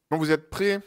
Bon, vous êtes prêts?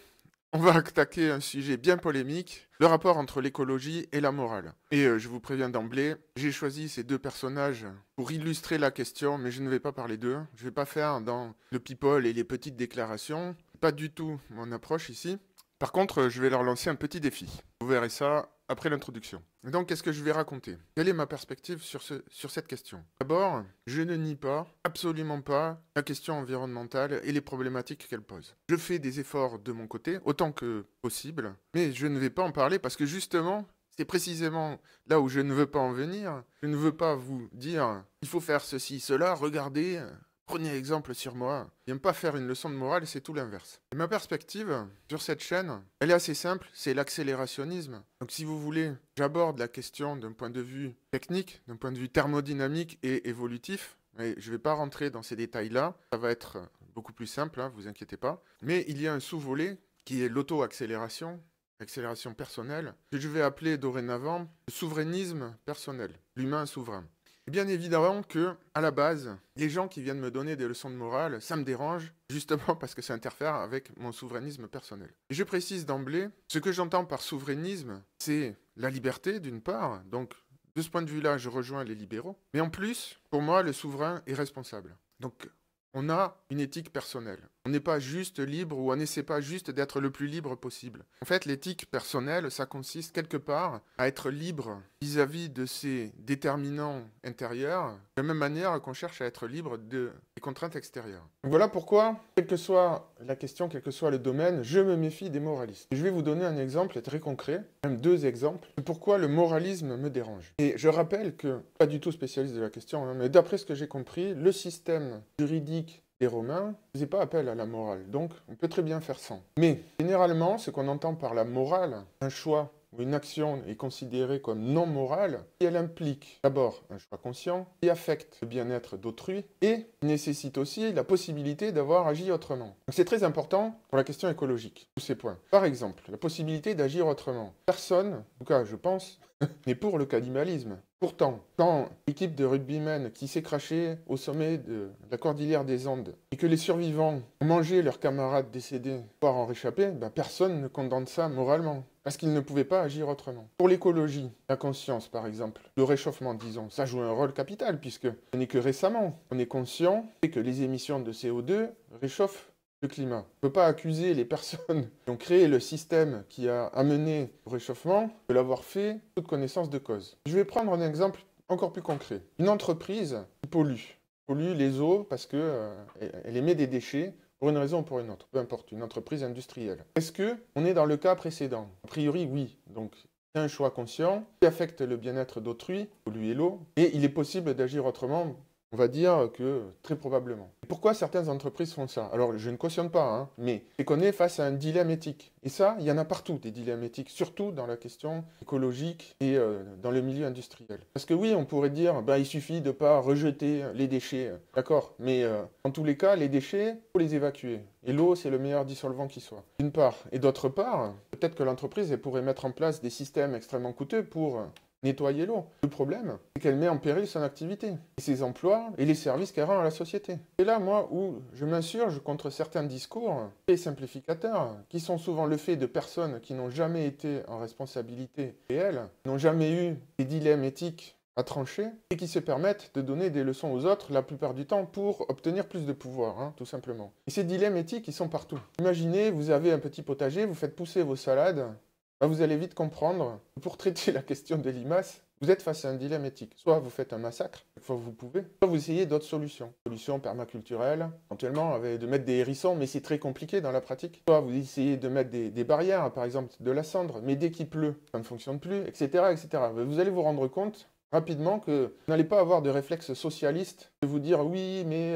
On va attaquer un sujet bien polémique, le rapport entre l'écologie et la morale. Et je vous préviens d'emblée, j'ai choisi ces deux personnages pour illustrer la question, mais je ne vais pas parler d'eux. Je ne vais pas faire dans le people et les petites déclarations. Pas du tout mon approche ici. Par contre, je vais leur lancer un petit défi. Vous verrez ça après l'introduction. Et donc, qu'est-ce que je vais raconter? Quelle est ma perspective sur cette question? D'abord, je ne nie pas, absolument pas, la question environnementale et les problématiques qu'elle pose. Je fais des efforts de mon côté, autant que possible, mais je ne vais pas en parler parce que justement, c'est précisément là où je ne veux pas en venir. Je ne veux pas vous dire, il faut faire ceci, cela, regardez, prenez exemple sur moi. J'aime pas faire une leçon de morale, c'est tout l'inverse. Et ma perspective sur cette chaîne, elle est assez simple, c'est l'accélérationnisme. Donc si vous voulez, j'aborde la question d'un point de vue technique, d'un point de vue thermodynamique et évolutif. Mais je ne vais pas rentrer dans ces détails-là, ça va être beaucoup plus simple, hein, vous inquiétez pas. Mais il y a un sous-volet qui est l'auto-accélération, accélération personnelle, que je vais appeler dorénavant le souverainisme personnel, l'humain souverain. Et bien évidemment que, à la base, les gens qui viennent me donner des leçons de morale, ça me dérange, justement parce que ça interfère avec mon souverainisme personnel. Et je précise d'emblée, ce que j'entends par souverainisme, c'est la liberté d'une part, donc de ce point de vue-là, je rejoins les libéraux, mais en plus, pour moi, le souverain est responsable. Donc, on a une éthique personnelle. On n'est pas juste libre ou on n'essaie pas juste d'être le plus libre possible. En fait, l'éthique personnelle, ça consiste quelque part à être libre vis-à-vis de ses déterminants intérieurs, de la même manière qu'on cherche à être libre des contraintes extérieures. Donc voilà pourquoi, quelle que soit la question, quel que soit le domaine, je me méfie des moralistes. Je vais vous donner un exemple très concret, même deux exemples, de pourquoi le moralisme me dérange. Et je rappelle que, pas du tout spécialiste de la question, hein, mais d'après ce que j'ai compris, le système juridique des Romains ne faisaient pas appel à la morale, donc on peut très bien faire sans. Mais généralement, ce qu'on entend par la morale, un choix ou une action est considérée comme non morale, et elle implique d'abord un choix conscient, qui affecte le bien-être d'autrui, et nécessite aussi la possibilité d'avoir agi autrement. Donc c'est très important pour la question écologique, tous ces points. Par exemple, la possibilité d'agir autrement. Personne, en tout cas je pense, n'est pour le cannibalisme. Pourtant, quand l'équipe de rugbymen qui s'est crachée au sommet de la cordillère des Andes et que les survivants ont mangé leurs camarades décédés pour en réchapper, personne ne condamne ça moralement. Parce qu'ils ne pouvaient pas agir autrement. Pour l'écologie, la conscience par exemple, le réchauffement disons, ça joue un rôle capital puisque ce n'est que récemment on est conscient que les émissions de CO2 réchauffent le climat. On ne peut pas accuser les personnes qui ont créé le système qui a amené au réchauffement de l'avoir fait toute connaissance de cause. Je vais prendre un exemple encore plus concret. Une entreprise qui pollue les eaux parce qu'elle émet des déchets pour une raison ou pour une autre, peu importe, une entreprise industrielle. Est-ce qu'on est dans le cas précédent? A priori, oui. Donc, c'est un choix conscient qui affecte le bien-être d'autrui, polluer l'eau, et il est possible d'agir autrement. On va dire que très probablement. Et pourquoi certaines entreprises font ça? Alors, je ne cautionne pas, hein, mais c'est qu'on est face à un dilemme éthique. Et ça, il y en a partout, des dilemmes éthiques, surtout dans la question écologique et dans le milieu industriel. Parce que oui, on pourrait dire, il suffit de ne pas rejeter les déchets, d'accord, mais en tous les cas, les déchets, il faut les évacuer. Et l'eau, c'est le meilleur dissolvant qui soit. D'une part. Et d'autre part, peut-être que l'entreprise pourrait mettre en place des systèmes extrêmement coûteux pour nettoyer l'eau. Le problème, c'est qu'elle met en péril son activité, et ses emplois, et les services qu'elle rend à la société. C'est là, moi, où je m'insurge contre certains discours très simplificateurs, qui sont souvent le fait de personnes qui n'ont jamais été en responsabilité réelle, n'ont jamais eu des dilemmes éthiques à trancher, et qui se permettent de donner des leçons aux autres la plupart du temps pour obtenir plus de pouvoir, hein, tout simplement. Et ces dilemmes éthiques, ils sont partout. Imaginez, vous avez un petit potager, vous faites pousser vos salades, vous allez vite comprendre que pour traiter la question des limaces, vous êtes face à un dilemme éthique. Soit vous faites un massacre, chaque fois que vous pouvez, soit vous essayez d'autres solutions. Solutions permaculturelles, éventuellement de mettre des hérissons, mais c'est très compliqué dans la pratique. Soit vous essayez de mettre des barrières, par exemple de la cendre, mais dès qu'il pleut, ça ne fonctionne plus, etc., etc. Vous allez vous rendre compte rapidement que vous n'allez pas avoir de réflexe socialiste de vous dire oui, mais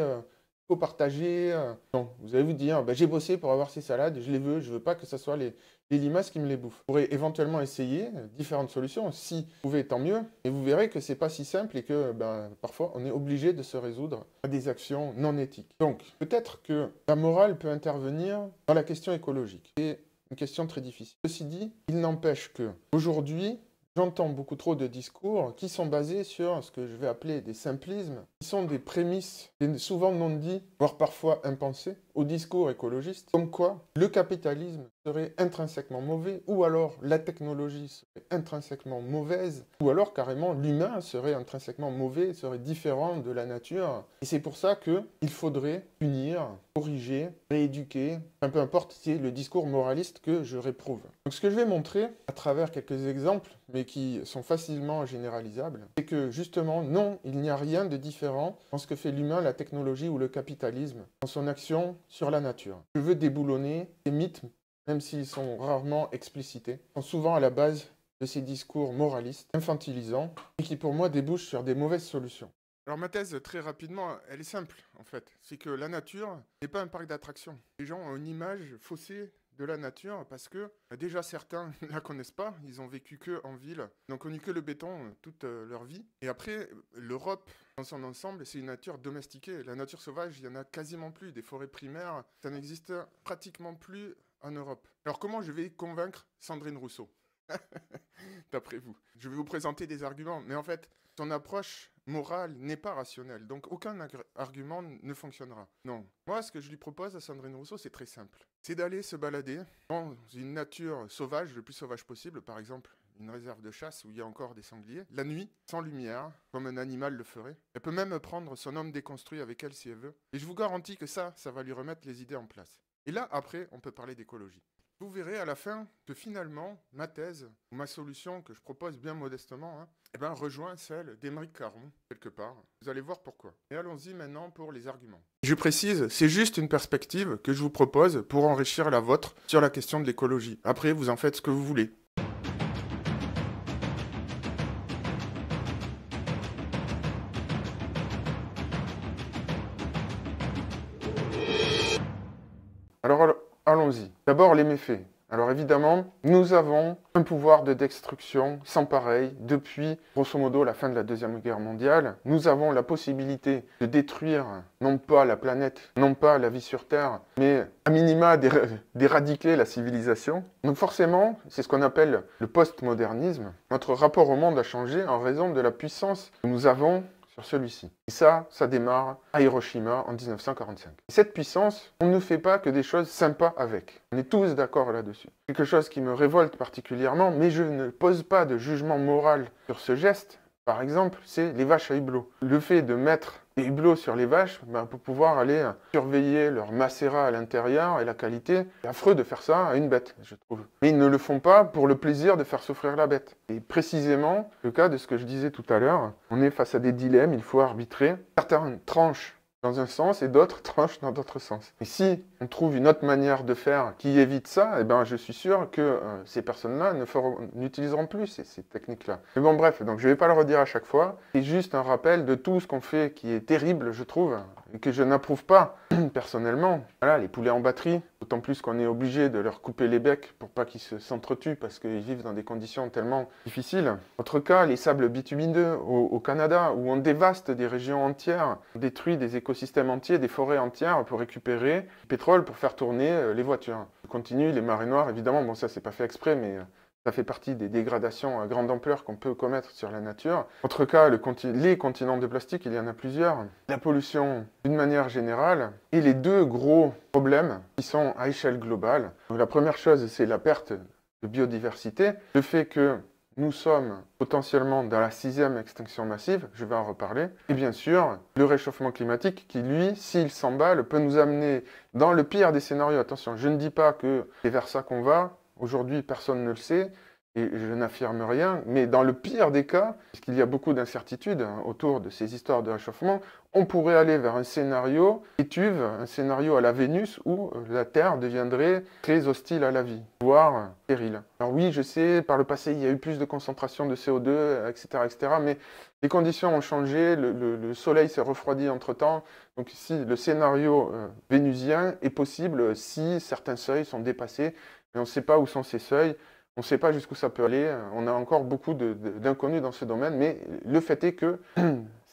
faut partager. Non, vous allez vous dire, j'ai bossé pour avoir ces salades, je les veux, je veux pas que ce soit les limaces qui me les bouffent. Vous pourrez éventuellement essayer différentes solutions, si vous pouvez, tant mieux, et vous verrez que c'est pas si simple et que parfois on est obligé de se résoudre à des actions non éthiques. Donc, peut-être que la morale peut intervenir dans la question écologique. C'est une question très difficile. Ceci dit, il n'empêche que aujourd'hui, j'entends beaucoup trop de discours qui sont basés sur ce que je vais appeler des simplismes, qui sont des prémices, et souvent non dites, voire parfois impensées, au discours écologiste, comme quoi le capitalisme serait intrinsèquement mauvais, ou alors la technologie serait intrinsèquement mauvaise, ou alors carrément l'humain serait intrinsèquement mauvais, serait différent de la nature. Et c'est pour ça qu'il faudrait punir, corriger, rééduquer, peu importe, c'est le discours moraliste que je réprouve. Donc ce que je vais montrer, à travers quelques exemples, mais qui sont facilement généralisables, c'est que justement, non, il n'y a rien de différent dans ce que fait l'humain, la technologie ou le capitalisme, dans son action sur la nature. Je veux déboulonner ces mythes, même s'ils sont rarement explicités, sont souvent à la base de ces discours moralistes, infantilisants, et qui pour moi débouchent sur des mauvaises solutions. Alors ma thèse, très rapidement, elle est simple, en fait. C'est que la nature n'est pas un parc d'attractions. Les gens ont une image faussée de la nature parce que déjà certains ne la connaissent pas, ils ont vécu que en ville, ils n'ont connu que le béton toute leur vie. Et après, l'Europe, dans son ensemble, c'est une nature domestiquée. La nature sauvage, il n'y en a quasiment plus. Des forêts primaires, ça n'existe pratiquement plus en Europe. Alors comment je vais convaincre Sandrine Rousseau d'après vous? Je vais vous présenter des arguments, mais en fait, son approche morale n'est pas rationnelle, donc aucun argument ne fonctionnera. Non. Moi, ce que je lui propose à Sandrine Rousseau, c'est très simple. C'est d'aller se balader dans une nature sauvage, le plus sauvage possible, par exemple une réserve de chasse où il y a encore des sangliers, la nuit, sans lumière, comme un animal le ferait. Elle peut même prendre son homme déconstruit avec elle si elle veut. Et je vous garantis que ça va lui remettre les idées en place. Et là, après, on peut parler d'écologie. Vous verrez à la fin que finalement, ma thèse, ou ma solution que je propose bien modestement, rejoint celle d'Émeric Caron, quelque part. Vous allez voir pourquoi. Et allons-y maintenant pour les arguments. Je précise, c'est juste une perspective que je vous propose pour enrichir la vôtre sur la question de l'écologie. Après, vous en faites ce que vous voulez. Alors, allons-y. D'abord, les méfaits. Alors évidemment, nous avons un pouvoir de destruction sans pareil depuis, grosso modo, la fin de la Deuxième Guerre mondiale. Nous avons la possibilité de détruire, non pas la planète, non pas la vie sur Terre, mais à minima d'éradiquer la civilisation. Donc forcément, c'est ce qu'on appelle le postmodernisme. Notre rapport au monde a changé en raison de la puissance que nous avons sur celui-ci. Et ça démarre à Hiroshima en 1945. Et cette puissance, on ne fait pas que des choses sympas avec. On est tous d'accord là-dessus. Quelque chose qui me révolte particulièrement, mais je ne pose pas de jugement moral sur ce geste. Par exemple, c'est les vaches à hublots. Le fait de mettre des hublots sur les vaches, pour pouvoir aller surveiller leur macérat à l'intérieur et la qualité, c'est affreux de faire ça à une bête, je trouve. Mais ils ne le font pas pour le plaisir de faire souffrir la bête. Et précisément, le cas de ce que je disais tout à l'heure, on est face à des dilemmes, il faut arbitrer. Certaines tranchent dans un sens et d'autres tranchent dans d'autres sens. Et si on trouve une autre manière de faire qui évite ça, je suis sûr que ces personnes-là n'utiliseront plus ces techniques-là. Mais bon, bref, donc je ne vais pas le redire à chaque fois. C'est juste un rappel de tout ce qu'on fait qui est terrible, je trouve, et que je n'approuve pas personnellement. Voilà, les poulets en batterie, d'autant plus qu'on est obligé de leur couper les becs pour pas qu'ils s'entretuent parce qu'ils vivent dans des conditions tellement difficiles. Autre cas, les sables bitumineux au Canada, où on dévaste des régions entières, on détruit des écosystèmes entiers, des forêts entières pour récupérer du pétrole pour faire tourner les voitures. On continue, les marées noires, évidemment, bon ça c'est pas fait exprès, mais ça fait partie des dégradations à grande ampleur qu'on peut commettre sur la nature. Autre cas, les continents de plastique, il y en a plusieurs. La pollution d'une manière générale. Et les deux gros problèmes qui sont à échelle globale. Donc, la première chose, c'est la perte de biodiversité. Le fait que nous sommes potentiellement dans la 6e extinction massive, je vais en reparler. Et bien sûr, le réchauffement climatique qui, lui, s'il s'emballe, peut nous amener dans le pire des scénarios. Attention, je ne dis pas que c'est vers ça qu'on va. Aujourd'hui, personne ne le sait et je n'affirme rien. Mais dans le pire des cas, puisqu'il y a beaucoup d'incertitudes autour de ces histoires de réchauffement, on pourrait aller vers un scénario étuve, un scénario à la Vénus où la Terre deviendrait très hostile à la vie, voire stérile. Alors oui, je sais, par le passé, il y a eu plus de concentration de CO2, etc., etc., mais les conditions ont changé, le Soleil s'est refroidi entre-temps. Donc si le scénario vénusien est possible si certains seuils sont dépassés, mais on ne sait pas où sont ces seuils, on ne sait pas jusqu'où ça peut aller, on a encore beaucoup d'inconnus dans ce domaine, mais le fait est que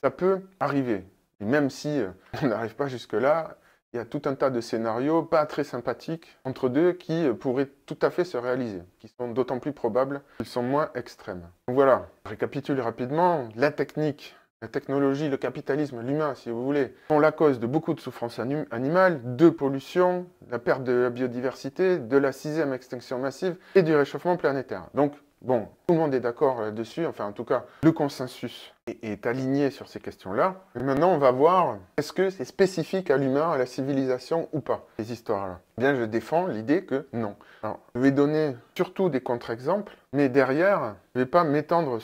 ça peut arriver. Et même si on n'arrive pas jusque-là, il y a tout un tas de scénarios pas très sympathiques entre deux qui pourraient tout à fait se réaliser, qui sont d'autant plus probables qu'ils sont moins extrêmes. Donc voilà, je récapitule rapidement. La technique la technologie, le capitalisme, l'humain, si vous voulez, sont la cause de beaucoup de souffrances animales, de pollution, de la perte de la biodiversité, de la 6e extinction massive et du réchauffement planétaire. Donc, bon, tout le monde est d'accord là-dessus, enfin en tout cas, le consensus est aligné sur ces questions-là. Et maintenant, on va voir, est-ce que c'est spécifique à l'humain, à la civilisation ou pas, ces histoires-là? Bien, je défends l'idée que non. Alors, je vais donner surtout des contre-exemples, mais derrière, je ne vais pas m'étendre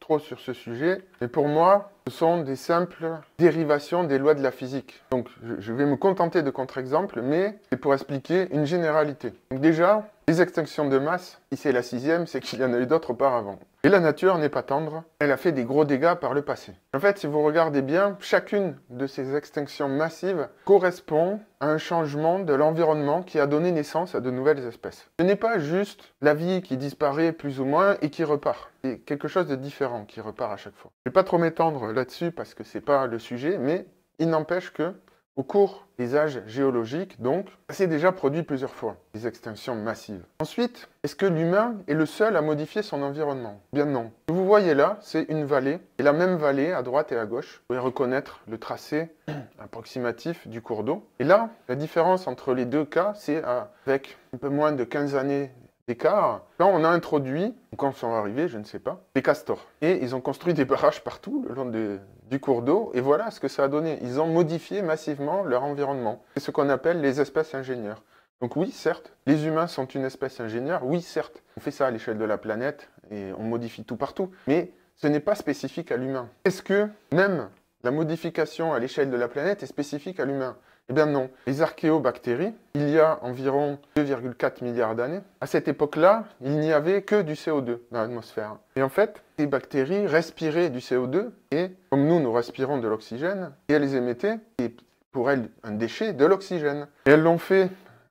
trop sur ce sujet. Mais pour moi, ce sont des simples dérivations des lois de la physique. Donc, je vais me contenter de contre-exemples, mais c'est pour expliquer une généralité. Donc déjà, les extinctions de masse, si c'est la 6e, c'est qu'il y en a eu d'autres auparavant. Et la nature n'est pas tendre, elle a fait des gros dégâts par le passé. En fait, si vous regardez bien, chacune de ces extinctions massives correspond à un changement de l'environnement qui a donné naissance à de nouvelles espèces. Ce n'est pas juste la vie qui disparaît plus ou moins et qui repart. C'est quelque chose de différent qui repart à chaque fois. Je ne vais pas trop m'étendre là-dessus parce que ce n'est pas le sujet, mais il n'empêche que au cours des âges géologiques, donc, ça s'est déjà produit plusieurs fois, des extinctions massives. Ensuite, est-ce que l'humain est le seul à modifier son environnement? Bien non. Ce que vous voyez là, c'est une vallée, et la même vallée à droite et à gauche. Vous pouvez reconnaître le tracé approximatif du cours d'eau. Et là, la différence entre les deux cas, c'est avec un peu moins de 15 années d'écart. Là, on a introduit, quand sont arrivés, je ne sais pas, des castors. Et ils ont construit des barrages partout le long du cours d'eau. Et voilà ce que ça a donné. Ils ont modifié massivement leur environnement. C'est ce qu'on appelle les espèces ingénieurs. Donc oui, certes, les humains sont une espèce ingénieure. Oui, certes, on fait ça à l'échelle de la planète et on modifie tout partout. Mais ce n'est pas spécifique à l'humain. Est-ce que même la modification à l'échelle de la planète est spécifique à l'humain? Eh bien non. Les archéobactéries, il y a environ 2,4 milliards d'années, à cette époque-là, il n'y avait que du CO2 dans l'atmosphère. Et en fait, ces bactéries respiraient du CO2 et, comme nous respirons de l'oxygène, et elles émettaient, et pour elles, un déchet, de l'oxygène. Et elles l'ont fait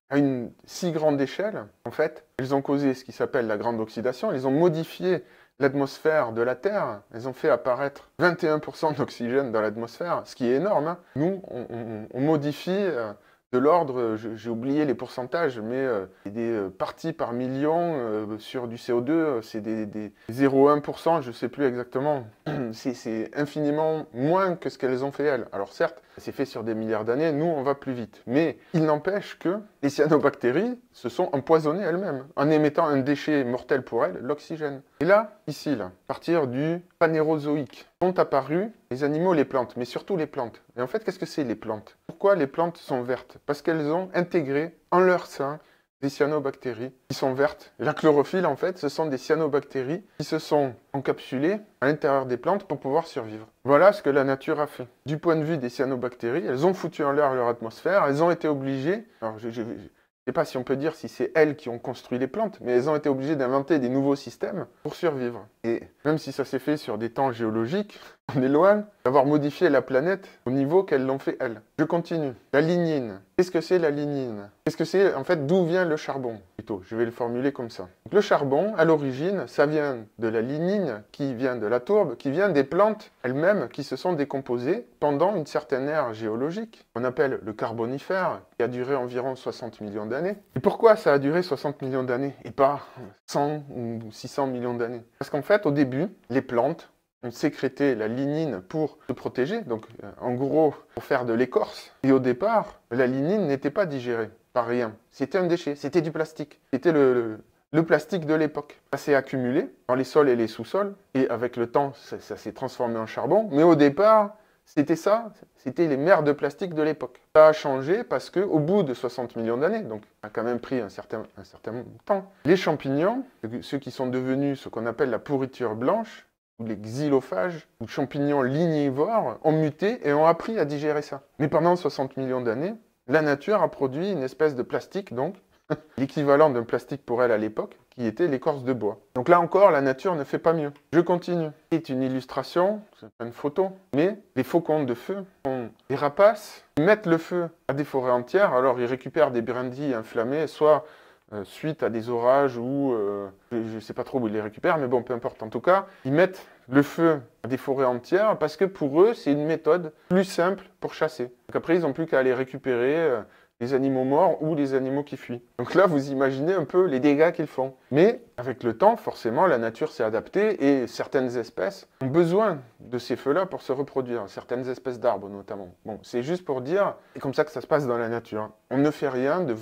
à une si grande échelle, en fait, elles ont causé ce qui s'appelle la grande oxydation, elles ont modifié l'atmosphère de la Terre, elles ont fait apparaître 21% d'oxygène dans l'atmosphère, ce qui est énorme. Hein. Nous, on modifie de l'ordre, j'ai oublié les pourcentages, mais des parties par million sur du CO2, c'est des 0,1%, je ne sais plus exactement. C'est infiniment moins que ce qu'elles ont fait elles. Alors certes, c'est fait sur des milliards d'années, nous on va plus vite. Mais il n'empêche que les cyanobactéries se sont empoisonnées elles-mêmes, en émettant un déchet mortel pour elles, l'oxygène. Et là, ici, à partir du Phanérozoïque, sont apparus les animaux, les plantes, mais surtout les plantes. Et en fait, qu'est-ce que c'est les plantes? Pourquoi les plantes sont vertes? Parce qu'elles ont intégré en leur sein des cyanobactéries qui sont vertes. Et la chlorophylle, en fait, ce sont des cyanobactéries qui se sont encapsulées à l'intérieur des plantes pour pouvoir survivre. Voilà ce que la nature a fait. Du point de vue des cyanobactéries, elles ont foutu en l'air leur atmosphère, elles ont été obligées, alors je ne sais pas si on peut dire si c'est elles qui ont construit les plantes, mais elles ont été obligées d'inventer des nouveaux systèmes pour survivre. Et même si ça s'est fait sur des temps géologiques, on est loin d'avoir modifié la planète au niveau qu'elles l'ont fait elles. Je continue. La lignine. Qu'est-ce que c'est la lignine? Qu'est-ce que c'est, en fait, d'où vient le charbon? Plutôt, je vais le formuler comme ça. Donc, le charbon, à l'origine, ça vient de la lignine, qui vient de la tourbe, qui vient des plantes elles-mêmes qui se sont décomposées pendant une certaine ère géologique, qu'on appelle le Carbonifère, qui a duré environ 60 millions d'années. Et pourquoi ça a duré 60 millions d'années et pas 100 ou 600 millions d'années? Parce qu'en fait, au début, les plantes ont sécrété la lignine pour se protéger, donc en gros pour faire de l'écorce. Et au départ, la lignine n'était pas digérée par rien. C'était un déchet, c'était du plastique. C'était le plastique de l'époque. Ça s'est accumulé dans les sols et les sous-sols, et avec le temps, ça s'est transformé en charbon. Mais au départ, c'était ça, c'était les mers de plastique de l'époque. Ça a changé parce qu'au bout de 60 millions d'années, donc ça a quand même pris un certain temps, les champignons, ceux qui sont devenus ce qu'on appelle la pourriture blanche, ou les xylophages, ou champignons lignivores, ont muté et ont appris à digérer ça. Mais pendant 60 millions d'années, la nature a produit une espèce de plastique, donc, l'équivalent d'un plastique pour elle à l'époque, qui était l'écorce de bois. Donc là encore, la nature ne fait pas mieux. Je continue. C'est une illustration, c'est pas une photo, mais les faucons de feu sont des rapaces, ils mettent le feu à des forêts entières, alors ils récupèrent des brindilles inflammées, soit suite à des orages ou je ne sais pas trop où ils les récupèrent, mais bon, peu importe. En tout cas, ils mettent le feu à des forêts entières parce que pour eux, c'est une méthode plus simple pour chasser. Donc après, ils n'ont plus qu'à aller récupérer les animaux morts ou les animaux qui fuient. Donc là, vous imaginez un peu les dégâts qu'ils font. Mais avec le temps, forcément, la nature s'est adaptée et certaines espèces ont besoin de ces feux-là pour se reproduire, certaines espèces d'arbres notamment. Bon, c'est juste pour dire, c'est comme ça que ça se passe dans la nature. On ne fait rien de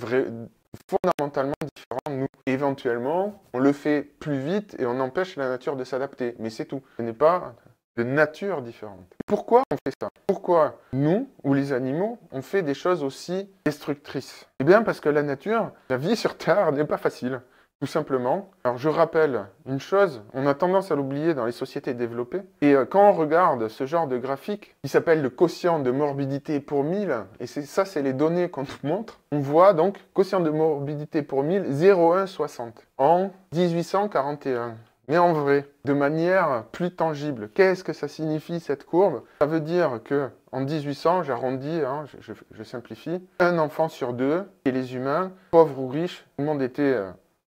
fondamentalement différent, nous. Éventuellement, on le fait plus vite et on empêche la nature de s'adapter. Mais c'est tout. Ce n'est pas de nature différente. Pourquoi on fait ça? Pourquoi nous, ou les animaux, on fait des choses aussi destructrices? Eh bien parce que la nature, la vie sur Terre n'est pas facile, tout simplement. Alors je rappelle une chose, on a tendance à l'oublier dans les sociétés développées, et quand on regarde ce genre de graphique, qui s'appelle le quotient de morbidité pour 1000, et ça c'est les données qu'on nous montre, on voit donc quotient de morbidité pour 1000, 0,160 en 1841. Mais en vrai, de manière plus tangible, qu'est-ce que ça signifie cette courbe? Ça veut dire que en 1800, j'arrondis, hein, je simplifie, un enfant sur deux, et les humains, pauvres ou riches, tout le monde était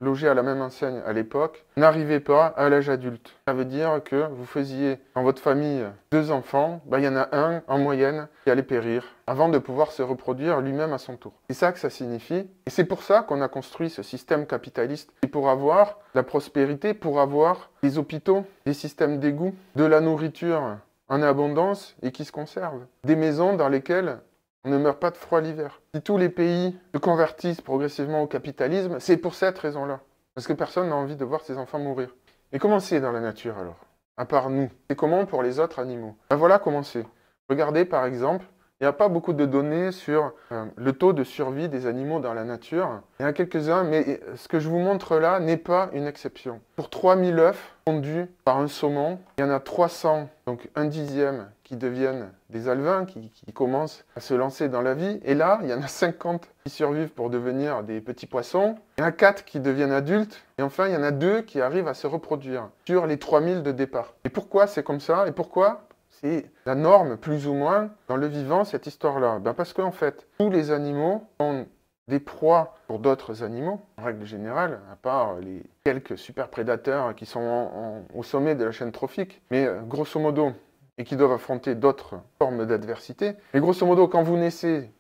logé à la même enseigne à l'époque, n'arrivait pas à l'âge adulte. Ça veut dire que vous faisiez dans votre famille 2 enfants, il y en a un en moyenne qui allait périr avant de pouvoir se reproduire lui-même à son tour. C'est ça que ça signifie. Et c'est pour ça qu'on a construit ce système capitaliste. Et pour avoir la prospérité, pour avoir des hôpitaux, des systèmes d'égouts, de la nourriture en abondance et qui se conserve. Des maisons dans lesquelles on ne meurt pas de froid l'hiver. Si tous les pays se convertissent progressivement au capitalisme, c'est pour cette raison-là. Parce que personne n'a envie de voir ses enfants mourir. Et comment c'est dans la nature alors? À part nous. Et comment pour les autres animaux? Voilà comment c'est. Regardez par exemple, il n'y a pas beaucoup de données sur le taux de survie des animaux dans la nature. Il y en a quelques-uns, mais ce que je vous montre là n'est pas une exception. Pour 3000 œufs pondus par un saumon, il y en a 300, donc un dixième, qui deviennent des alevins, qui commencent à se lancer dans la vie. Et là, il y en a 50 qui survivent pour devenir des petits poissons. Il y en a 4 qui deviennent adultes. Et enfin, il y en a 2 qui arrivent à se reproduire sur les 3000 de départ. Et pourquoi c'est comme ça? Et pourquoi c'est la norme, plus ou moins, dans le vivant, cette histoire-là? Parce qu'en fait, tous les animaux ont des proies pour d'autres animaux, en règle générale, à part les quelques super prédateurs qui sont au sommet de la chaîne trophique. Mais grosso modo, et qui doivent affronter d'autres formes d'adversité. Mais grosso modo, quand vous naissez,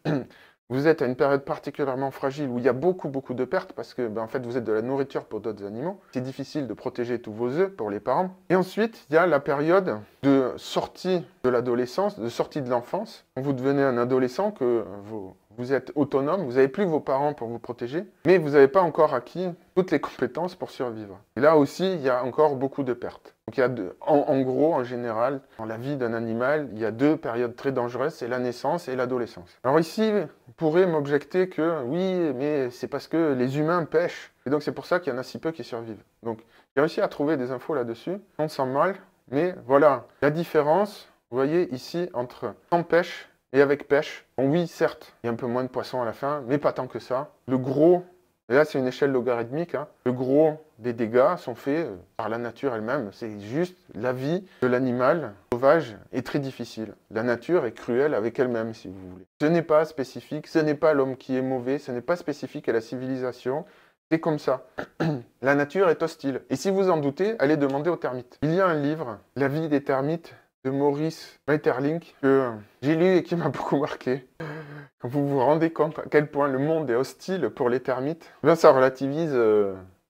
vous êtes à une période particulièrement fragile où il y a beaucoup de pertes parce que en fait, vous êtes de la nourriture pour d'autres animaux. C'est difficile de protéger tous vos œufs pour les parents. Et ensuite, il y a la période de sortie de l'adolescence, de sortie de l'enfance. Quand vous devenez un adolescent, que vous êtes autonome, vous n'avez plus vos parents pour vous protéger, mais vous n'avez pas encore acquis toutes les compétences pour survivre. Et là aussi, il y a encore beaucoup de pertes. Donc il y a en gros, en général, dans la vie d'un animal, il y a 2 périodes très dangereuses, c'est la naissance et l'adolescence. Alors ici, vous pourrez m'objecter que oui, mais c'est parce que les humains pêchent, et donc c'est pour ça qu'il y en a si peu qui survivent. Donc j'ai réussi à trouver des infos là-dessus, on sent mal, mais voilà, la différence, vous voyez ici, entre sans pêche et avec pêche. Bon oui, certes, il y a un peu moins de poissons à la fin, mais pas tant que ça. Le gros, et là c'est une échelle logarithmique, hein, le gros des dégâts sont faits par la nature elle-même. C'est juste la vie de l'animal sauvage est très difficile. La nature est cruelle avec elle-même, si vous voulez. Ce n'est pas spécifique, ce n'est pas l'homme qui est mauvais, ce n'est pas spécifique à la civilisation. C'est comme ça. La nature est hostile. Et si vous en doutez, allez demander aux termites. Il y a un livre, La vie des termites, de Maurice Maeterlinck, que j'ai lu et qui m'a beaucoup marqué. Quand vous vous rendez compte à quel point le monde est hostile pour les termites, bien ça relativise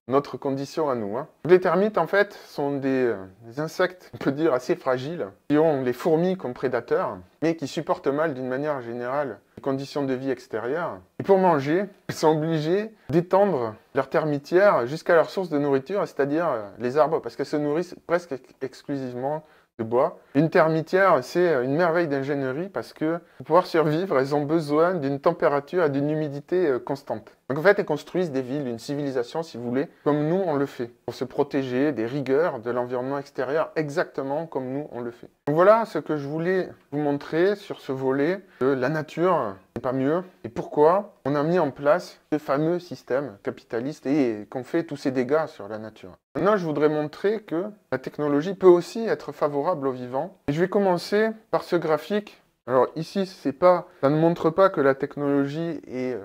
notre condition à nous. Hein. Les termites, en fait, sont des insectes, on peut dire, assez fragiles, qui ont les fourmis comme prédateurs, mais qui supportent mal, d'une manière générale, les conditions de vie extérieures. Et pour manger, ils sont obligés d'étendre leur termitière jusqu'à leur source de nourriture, c'est-à-dire les arbres, parce qu'elles se nourrissent presque exclusivement de bois. Une termitière, c'est une merveille d'ingénierie parce que pour pouvoir survivre, elles ont besoin d'une température et d'une humidité constante. Donc en fait, elles construisent des villes, une civilisation, si vous voulez, comme nous on le fait, pour se protéger des rigueurs de l'environnement extérieur, exactement comme nous on le fait. Donc voilà ce que je voulais vous montrer sur ce volet de la nature, c'est pas mieux, et pourquoi on a mis en place ce fameux système capitaliste et qu'on fait tous ces dégâts sur la nature. Maintenant, je voudrais montrer que la technologie peut aussi être favorable aux vivants. Et je vais commencer par ce graphique. Alors ici, ça ne montre pas que la technologie est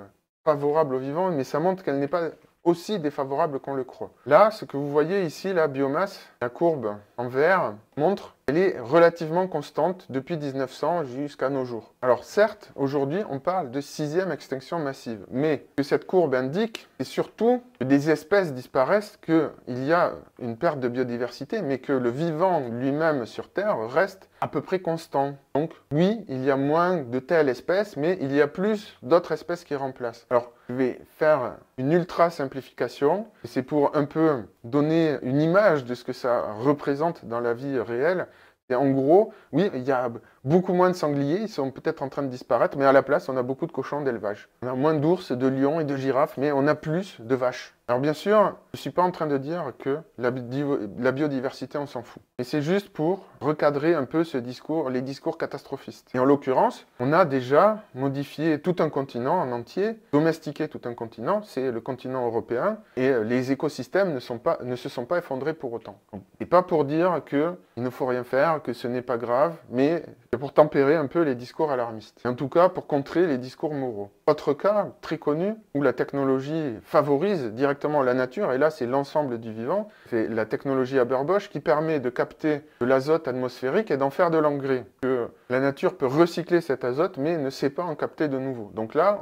favorable aux vivants, mais ça montre qu'elle n'est pas aussi défavorable qu'on le croit. Là, ce que vous voyez ici, la biomasse, la courbe en vert, montre qu'elle est relativement constante depuis 1900 jusqu'à nos jours. Alors certes, aujourd'hui, on parle de 6e extinction massive, mais ce que cette courbe indique, c'est surtout que des espèces disparaissent, qu'il y a une perte de biodiversité, mais que le vivant lui-même sur Terre reste à peu près constant. Donc oui, il y a moins de telles espèces, mais il y a plus d'autres espèces qui remplacent. Alors, je vais faire une ultra simplification, et c'est pour un peu donner une image de ce que ça représente dans la vie réelle. Et en gros, oui, il y a beaucoup moins de sangliers, ils sont peut-être en train de disparaître, mais à la place, on a beaucoup de cochons d'élevage. On a moins d'ours, de lions et de girafes, mais on a plus de vaches. Alors bien sûr, je ne suis pas en train de dire que la biodiversité, on s'en fout. Mais c'est juste pour recadrer un peu ce discours, les discours catastrophistes. Et en l'occurrence, on a déjà modifié tout un continent en entier, domestiqué tout un continent, c'est le continent européen, et les écosystèmes ne se sont pas effondrés pour autant. Et pas pour dire qu'il ne faut rien faire, que ce n'est pas grave, mais c'est pour tempérer un peu les discours alarmistes. Et en tout cas, pour contrer les discours moraux. Autre cas très connu, où la technologie favorise directement la nature, et là c'est l'ensemble du vivant, c'est la technologie Haber-Bosch qui permet de capter de l'azote atmosphérique et d'en faire de l'engrais. Que la nature peut recycler cet azote, mais ne sait pas en capter de nouveau. Donc là,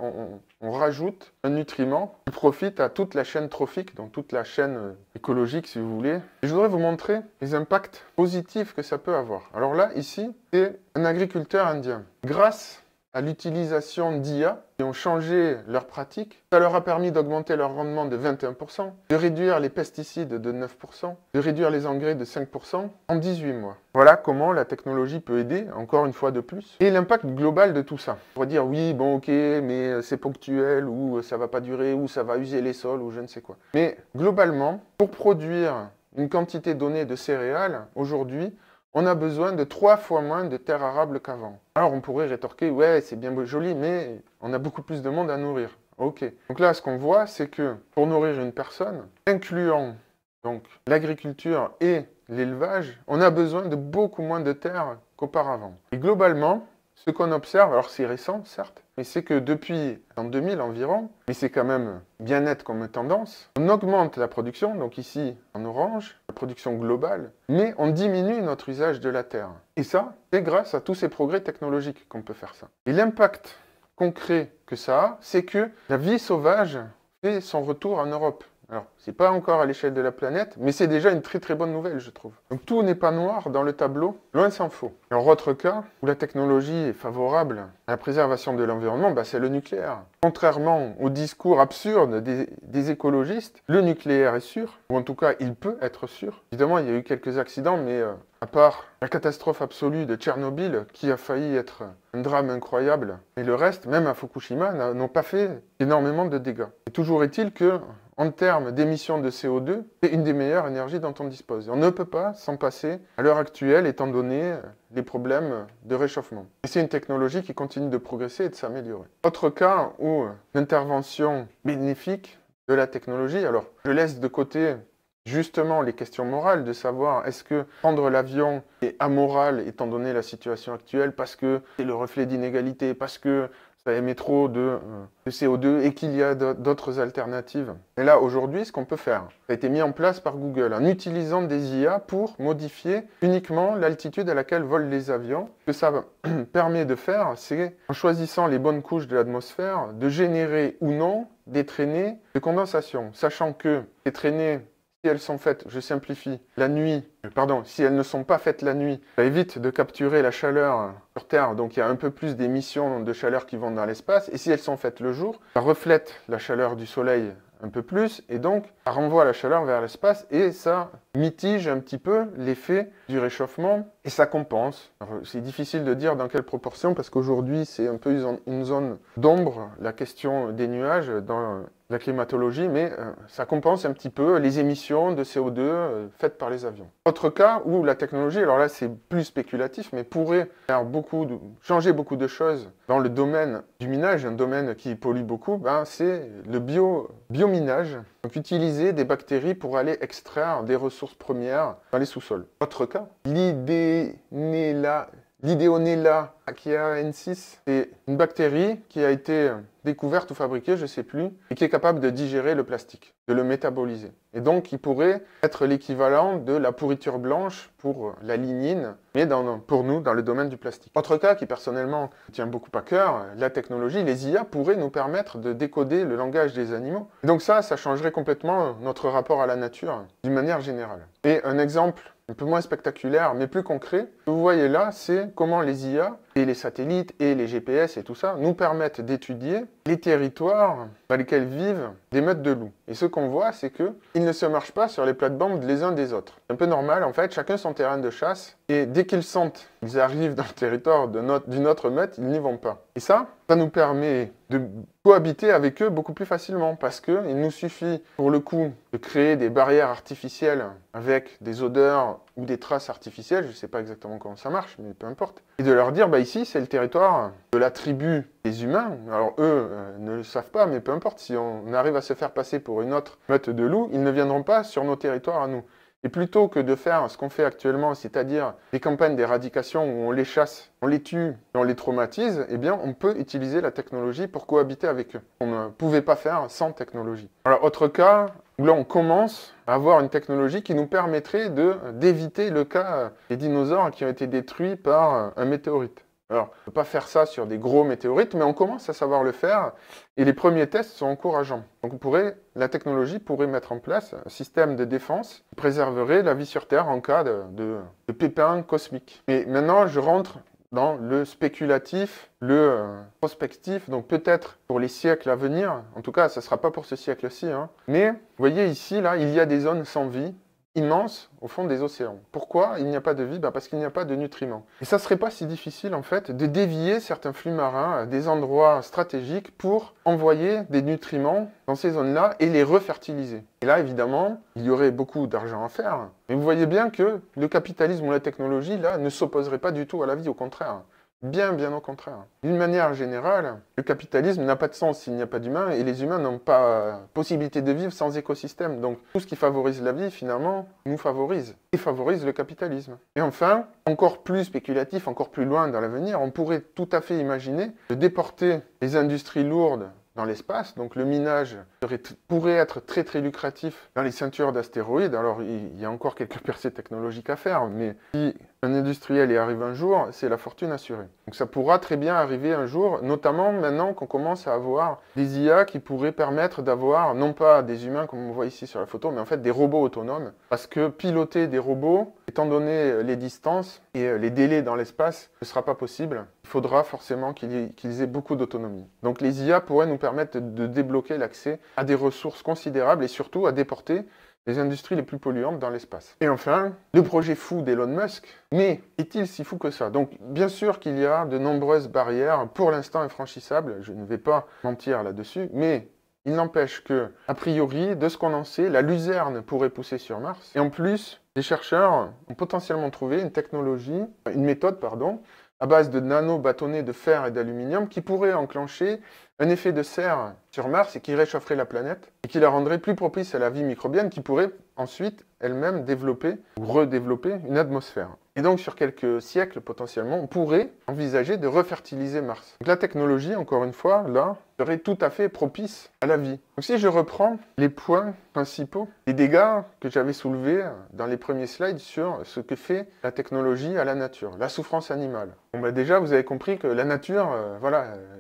on rajoute un nutriment qui profite à toute la chaîne trophique, donc toute la chaîne écologique si vous voulez. Et je voudrais vous montrer les impacts positifs que ça peut avoir. Alors là, ici, c'est un agriculteur indien. Grâce à l'utilisation d'IA, qui ont changé leurs pratiques, ça leur a permis d'augmenter leur rendement de 21%, de réduire les pesticides de 9%, de réduire les engrais de 5% en 18 mois. Voilà comment la technologie peut aider, encore une fois de plus. Et l'impact global de tout ça. On pourrait dire, oui, bon, ok, mais c'est ponctuel, ou ça va pas durer, ou ça va user les sols, ou je ne sais quoi. Mais globalement, pour produire une quantité donnée de céréales, aujourd'hui, on a besoin de 3 fois moins de terres arables qu'avant. Alors on pourrait rétorquer, ouais, c'est bien joli, mais on a beaucoup plus de monde à nourrir. Ok. Donc là, ce qu'on voit, c'est que pour nourrir une personne, incluant donc l'agriculture et l'élevage, on a besoin de beaucoup moins de terres qu'auparavant. Et globalement, ce qu'on observe, alors c'est récent, certes, mais c'est que depuis en 2000 environ, mais c'est quand même bien net comme tendance, on augmente la production, donc ici en orange, la production globale, mais on diminue notre usage de la terre. Et ça, c'est grâce à tous ces progrès technologiques qu'on peut faire ça. Et l'impact concret que ça a, c'est que la vie sauvage fait son retour en Europe. Alors, c'est pas encore à l'échelle de la planète, mais c'est déjà une très très bonne nouvelle, je trouve. Donc tout n'est pas noir dans le tableau, loin s'en faut. Alors, autre cas, où la technologie est favorable à la préservation de l'environnement, c'est le nucléaire. Contrairement au discours absurde des écologistes, le nucléaire est sûr, ou en tout cas, il peut être sûr. Évidemment, il y a eu quelques accidents, mais à part la catastrophe absolue de Tchernobyl, qui a failli être un drame incroyable, et le reste, même à Fukushima, n'ont pas fait énormément de dégâts. Et toujours est-il que, en termes d'émissions de CO2, c'est une des meilleures énergies dont on dispose. On ne peut pas s'en passer à l'heure actuelle, étant donné les problèmes de réchauffement. Et c'est une technologie qui continue de progresser et de s'améliorer. Autre cas où l'intervention bénéfique de la technologie, alors je laisse de côté justement les questions morales de savoir est-ce que prendre l'avion est amoral étant donné la situation actuelle parce que c'est le reflet d'inégalité, parce que ça émet trop de CO2 et qu'il y a d'autres alternatives. Et là, aujourd'hui, ce qu'on peut faire, ça a été mis en place par Google en utilisant des IA pour modifier uniquement l'altitude à laquelle volent les avions. Ce que ça permet de faire, c'est en choisissant les bonnes couches de l'atmosphère, de générer ou non des traînées de condensation, sachant que ces traînées, si elles sont faites, je simplifie, la nuit, si elles ne sont pas faites la nuit, ça évite de capturer la chaleur sur Terre, donc il y a un peu plus d'émissions de chaleur qui vont dans l'espace, et si elles sont faites le jour, ça reflète la chaleur du soleil un peu plus, et donc ça renvoie la chaleur vers l'espace, et ça mitige un petit peu l'effet du réchauffement, et ça compense. C'est difficile de dire dans quelle proportion, parce qu'aujourd'hui c'est un peu une zone d'ombre, la question des nuages dans la climatologie, mais ça compense un petit peu les émissions de CO2 faites par les avions. Autre cas où la technologie, alors là c'est plus spéculatif, mais pourrait faire changer beaucoup de choses dans le domaine du minage, un domaine qui pollue beaucoup, c'est le biominage. Donc utiliser des bactéries pour aller extraire des ressources premières dans les sous-sols. Autre cas, l'Ideonella achaeensis, c'est une bactérie qui a été découverte ou fabriquée, je ne sais plus, et qui est capable de digérer le plastique, de le métaboliser. Et donc, qui pourrait être l'équivalent de la pourriture blanche pour la lignine, mais pour nous, dans le domaine du plastique. Autre cas qui, personnellement, tient beaucoup à cœur, la technologie, les IA pourraient nous permettre de décoder le langage des animaux. Et donc ça changerait complètement notre rapport à la nature, d'une manière générale. Et un exemple un peu moins spectaculaire, mais plus concret. Ce que vous voyez là, c'est comment les IA et les satellites et les GPS et tout ça nous permettent d'étudier les territoires dans lesquels vivent des meutes de loups. Et ce qu'on voit, c'est qu'ils ne se marchent pas sur les plates-bandes les uns des autres. C'est un peu normal, en fait, chacun son terrain de chasse, et dès qu'ils sentent qu'ils arrivent dans le territoire d'une autre meute, ils n'y vont pas. Et ça nous permet de cohabiter avec eux beaucoup plus facilement, parce qu'il nous suffit, pour le coup, de créer des barrières artificielles avec des odeurs ou des traces artificielles, je ne sais pas exactement comment ça marche, mais peu importe, et de leur dire, bah ici, c'est le territoire de la tribu des humains. Alors eux ne le savent pas, mais peu importe, si on arrive à se faire passer pour une autre meute de loups, ils ne viendront pas sur nos territoires à nous. Et plutôt que de faire ce qu'on fait actuellement, c'est-à-dire des campagnes d'éradication où on les chasse, on les tue, et on les traumatise, eh bien, on peut utiliser la technologie pour cohabiter avec eux. On ne pouvait pas faire sans technologie. Alors, autre cas, où là, on commence à avoir une technologie qui nous permettrait d'éviter le cas des dinosaures qui ont été détruits par un météorite. Alors, on ne peut pas faire ça sur des gros météorites, mais on commence à savoir le faire, et les premiers tests sont encourageants. Donc la technologie pourrait mettre en place un système de défense qui préserverait la vie sur Terre en cas de pépins cosmiques. Mais maintenant, je rentre dans le spéculatif, le prospectif, donc peut-être pour les siècles à venir, en tout cas, ça ne sera pas pour ce siècle-ci, hein. Mais vous voyez ici, là, il y a des zones sans vie, immense au fond des océans. Pourquoi il n'y a pas de vie? Parce qu'il n'y a pas de nutriments. Et ça ne serait pas si difficile, en fait, de dévier certains flux marins à des endroits stratégiques pour envoyer des nutriments dans ces zones-là et les refertiliser. Et là, évidemment, il y aurait beaucoup d'argent à faire. Mais vous voyez bien que le capitalisme ou la technologie, là, ne s'opposerait pas du tout à la vie, au contraire. Bien au contraire. D'une manière générale, le capitalisme n'a pas de sens s'il n'y a pas d'humains, et les humains n'ont pas possibilité de vivre sans écosystème. Donc tout ce qui favorise la vie, finalement, nous favorise, et favorise le capitalisme. Et enfin, encore plus spéculatif, encore plus loin dans l'avenir, on pourrait tout à fait imaginer de déporter les industries lourdes dans l'espace, donc le minage pourrait être très lucratif dans les ceintures d'astéroïdes. Alors il y a encore quelques percées technologiques à faire, mais si un industriel y arrive un jour, c'est la fortune assurée. Donc ça pourra très bien arriver un jour, notamment maintenant qu'on commence à avoir des IA qui pourraient permettre d'avoir, non pas des humains comme on voit ici sur la photo, mais en fait des robots autonomes, parce que piloter des robots, étant donné les distances et les délais dans l'espace, ne sera pas possible. Il faudra forcément qu'ils aient beaucoup d'autonomie. Donc les IA pourraient nous permettre de débloquer l'accès à des ressources considérables et surtout à déporter les industries les plus polluantes dans l'espace. Et enfin, le projet fou d'Elon Musk, mais est-il si fou que ça? Donc bien sûr qu'il y a de nombreuses barrières, pour l'instant infranchissables, je ne vais pas mentir là-dessus, mais il n'empêche que, a priori, de ce qu'on en sait, la luzerne pourrait pousser sur Mars. Et en plus, les chercheurs ont potentiellement trouvé une méthode, à base de nano-bâtonnets de fer et d'aluminium qui pourrait enclencher un effet de serre sur Mars et qui réchaufferait la planète et qui la rendrait plus propice à la vie microbienne qui pourrait ensuite elle-même développer ou redévelopper une atmosphère. Et donc sur quelques siècles potentiellement, on pourrait envisager de refertiliser Mars. Donc la technologie, encore une fois, là, serait tout à fait propice à la vie. Donc si je reprends les points principaux, les dégâts que j'avais soulevés dans les premiers slides sur ce que fait la technologie à la nature, la souffrance animale. Bon déjà, vous avez compris que la nature,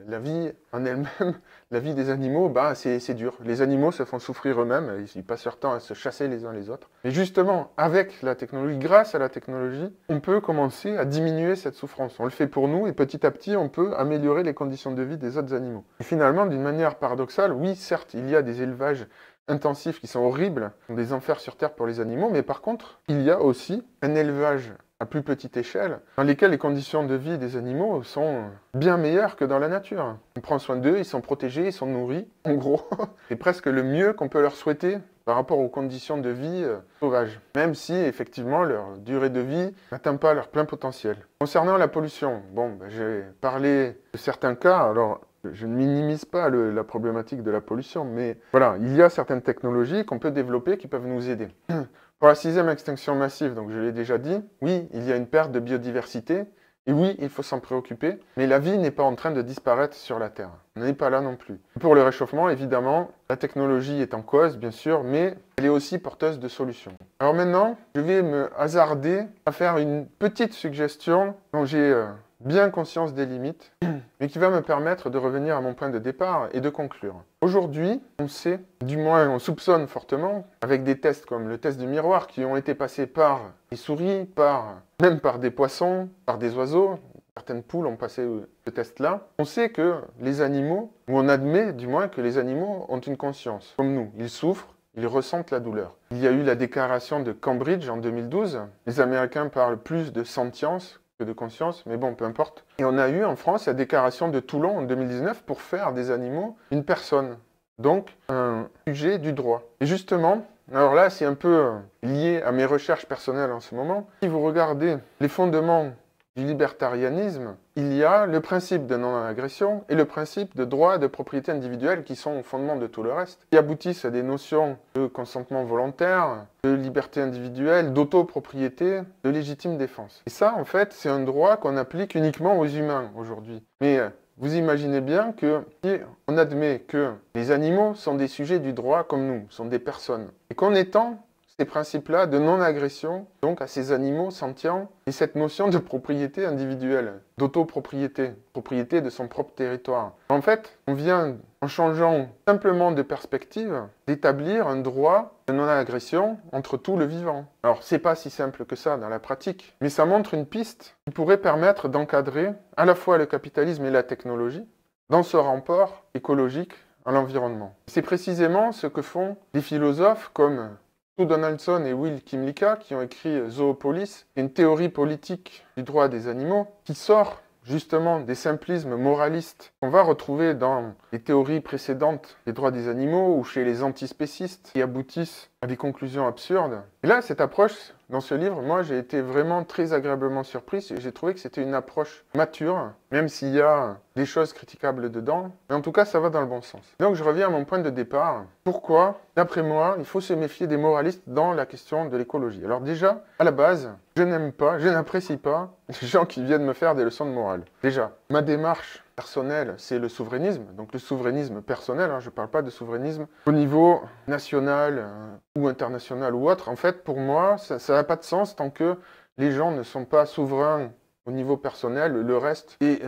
la vie en elle-même, la vie des animaux, c'est dur. Les animaux se font souffrir eux-mêmes, ils passent leur temps à se chasser les uns les autres. Mais justement, avec la technologie, grâce à la technologie, on peut commencer à diminuer cette souffrance. On le fait pour nous et petit à petit, on peut améliorer les conditions de vie des autres animaux. Et finalement, d'une manière paradoxale, oui, certes, il y a des élevages intensifs qui sont horribles, des enfers sur Terre pour les animaux, mais par contre, il y a aussi un élevage à plus petite échelle, dans lesquels les conditions de vie des animaux sont bien meilleures que dans la nature. On prend soin d'eux, ils sont protégés, ils sont nourris, en gros. C'est presque le mieux qu'on peut leur souhaiter par rapport aux conditions de vie sauvages, même si effectivement leur durée de vie n'atteint pas leur plein potentiel. Concernant la pollution, j'ai parlé de certains cas, alors je ne minimise pas la problématique de la pollution, mais voilà, il y a certaines technologies qu'on peut développer qui peuvent nous aider. Pour la 6e extinction massive, donc je l'ai déjà dit, oui, il y a une perte de biodiversité, Et oui, il faut s'en préoccuper, mais la vie n'est pas en train de disparaître sur la Terre. On n'est pas là non plus. Pour le réchauffement, évidemment, la technologie est en cause, bien sûr, mais elle est aussi porteuse de solutions. Alors maintenant, je vais me hasarder à faire une petite suggestion dont j'ai bien conscience des limites, mais qui va me permettre de revenir à mon point de départ et de conclure. Aujourd'hui, on sait, du moins on soupçonne fortement, avec des tests comme le test du miroir qui ont été passés par les souris, même par des poissons, par des oiseaux, certaines poules ont passé ce test-là, on sait que les animaux, ou on admet du moins que les animaux ont une conscience, comme nous. Ils souffrent, ils ressentent la douleur. Il y a eu la déclaration de Cambridge en 2012. Les Américains parlent plus de sentience que de conscience, mais bon, peu importe. Et on a eu en France la déclaration de Toulon en 2019 pour faire des animaux une personne. Donc, un sujet du droit. Et justement, alors là, c'est un peu lié à mes recherches personnelles en ce moment. Si vous regardez les fondements du libertarianisme, il y a le principe de non-agression et le principe de droit de propriété individuelle qui sont au fondement de tout le reste, qui aboutissent à des notions de consentement volontaire, de liberté individuelle, d'autopropriété, de légitime défense. Et ça, en fait, c'est un droit qu'on applique uniquement aux humains aujourd'hui. Mais vous imaginez bien que si on admet que les animaux sont des sujets du droit comme nous, sont des personnes, et qu'en étant ces principes-là de non-agression, donc à ces animaux sentients, et cette notion de propriété individuelle, d'autopropriété, propriété de son propre territoire. En fait, on vient, en changeant simplement de perspective, d'établir un droit de non-agression entre tout le vivant. Alors, c'est pas si simple que ça dans la pratique, mais ça montre une piste qui pourrait permettre d'encadrer à la fois le capitalisme et la technologie dans ce rapport écologique à l'environnement. C'est précisément ce que font des philosophes comme Sue Donaldson et Will Kymlicka qui ont écrit Zoopolis, une théorie politique du droit des animaux qui sort justement des simplismes moralistes qu'on va retrouver dans les théories précédentes des droits des animaux ou chez les antispécistes qui aboutissent à des conclusions absurdes. Et là, cette approche, dans ce livre, moi, j'ai été vraiment très agréablement surpris. J'ai trouvé que c'était une approche mature, même s'il y a des choses critiquables dedans. Mais en tout cas, ça va dans le bon sens. Donc, je reviens à mon point de départ. Pourquoi, d'après moi, il faut se méfier des moralistes dans la question de l'écologie? Alors déjà, à la base, je n'aime pas, je n'apprécie pas les gens qui viennent me faire des leçons de morale. Déjà, ma démarche personnelle, c'est le souverainisme. Donc le souverainisme personnel, je ne parle pas de souverainisme au niveau national ou international ou autre. En fait, pour moi, ça n'a pas de sens tant que les gens ne sont pas souverains au niveau personnel. Le reste est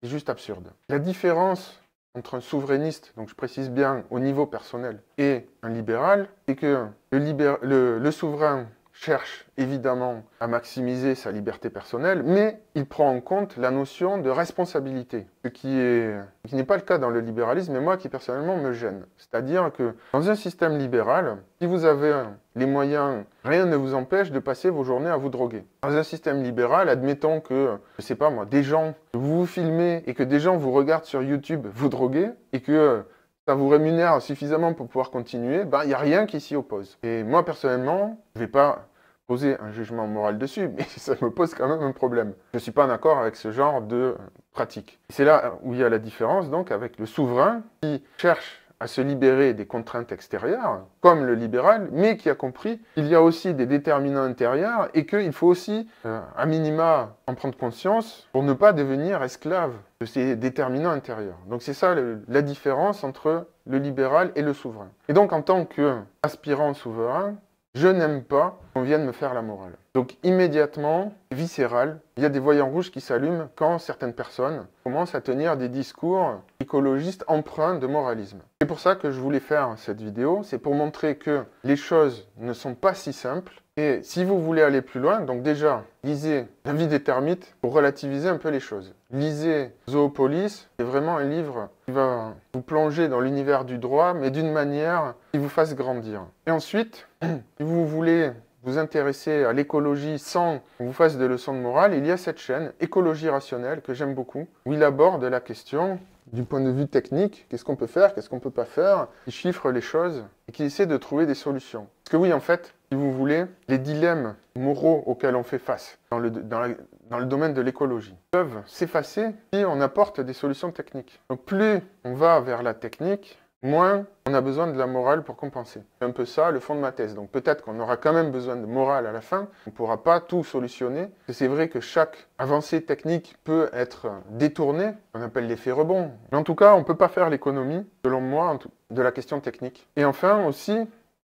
juste absurde. La différence entre un souverainiste, donc je précise bien au niveau personnel, et un libéral, c'est que le souverain cherche évidemment à maximiser sa liberté personnelle, mais il prend en compte la notion de responsabilité, ce qui n'est pas le cas dans le libéralisme, et moi qui personnellement me gêne. C'est-à-dire que dans un système libéral, si vous avez les moyens, rien ne vous empêche de passer vos journées à vous droguer. Dans un système libéral, admettons que, je sais pas moi, des gens, vous vous filmez et que des gens vous regardent sur YouTube vous droguer, et que ça vous rémunère suffisamment pour pouvoir continuer, il n'y a rien qui s'y oppose. Et moi, personnellement, je ne vais pas poser un jugement moral dessus, mais ça me pose quand même un problème. Je ne suis pas d'accord avec ce genre de pratique. C'est là où il y a la différence, donc, avec le souverain qui cherche à se libérer des contraintes extérieures, comme le libéral, mais qui a compris qu'il y a aussi des déterminants intérieurs et qu'il faut aussi, à minima, en prendre conscience pour ne pas devenir esclave de ces déterminants intérieurs. Donc c'est ça la différence entre le libéral et le souverain. Et donc en tant qu'aspirant souverain, je n'aime pas qu'on vienne me faire la morale. Donc immédiatement, viscéral, il y a des voyants rouges qui s'allument quand certaines personnes commencent à tenir des discours écologistes empreints de moralisme. C'est pour ça que je voulais faire cette vidéo, c'est pour montrer que les choses ne sont pas si simples. Et si vous voulez aller plus loin, donc déjà, lisez La vie des termites pour relativiser un peu les choses. Lisez Zoopolis, c'est vraiment un livre qui va vous plonger dans l'univers du droit, mais d'une manière qui vous fasse grandir. Et ensuite, si vous voulez vous intéresser à l'écologie sans qu'on vous fasse des leçons de morale, il y a cette chaîne, Écologie rationnelle, que j'aime beaucoup, où il aborde la question du point de vue technique, qu'est-ce qu'on peut faire, qu'est-ce qu'on ne peut pas faire, qui chiffre les choses et qui essaie de trouver des solutions. Parce que oui, en fait, si vous voulez, les dilemmes moraux auxquels on fait face dans le domaine de l'écologie peuvent s'effacer si on apporte des solutions techniques. Donc plus on va vers la technique, moins on a besoin de la morale pour compenser. C'est un peu ça le fond de ma thèse. Donc peut-être qu'on aura quand même besoin de morale à la fin, on ne pourra pas tout solutionner. C'est vrai que chaque avancée technique peut être détournée, on appelle l'effet rebond. Mais en tout cas, on ne peut pas faire l'économie, selon moi, de la question technique. Et enfin aussi,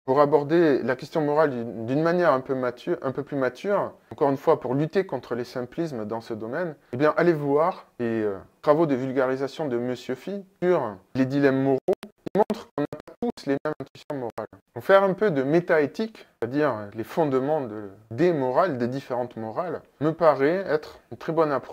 pour aborder la question morale d'une manière un peu plus mature, encore une fois, pour lutter contre les simplismes dans ce domaine, eh bien, allez voir les travaux de vulgarisation de Monsieur Phi sur les dilemmes moraux. Ils montrent qu'on n'a pas tous les mêmes intuitions morales. Donc, faire un peu de métaéthique, c'est-à-dire les fondements des morales, des différentes morales, me paraît être une très bonne approche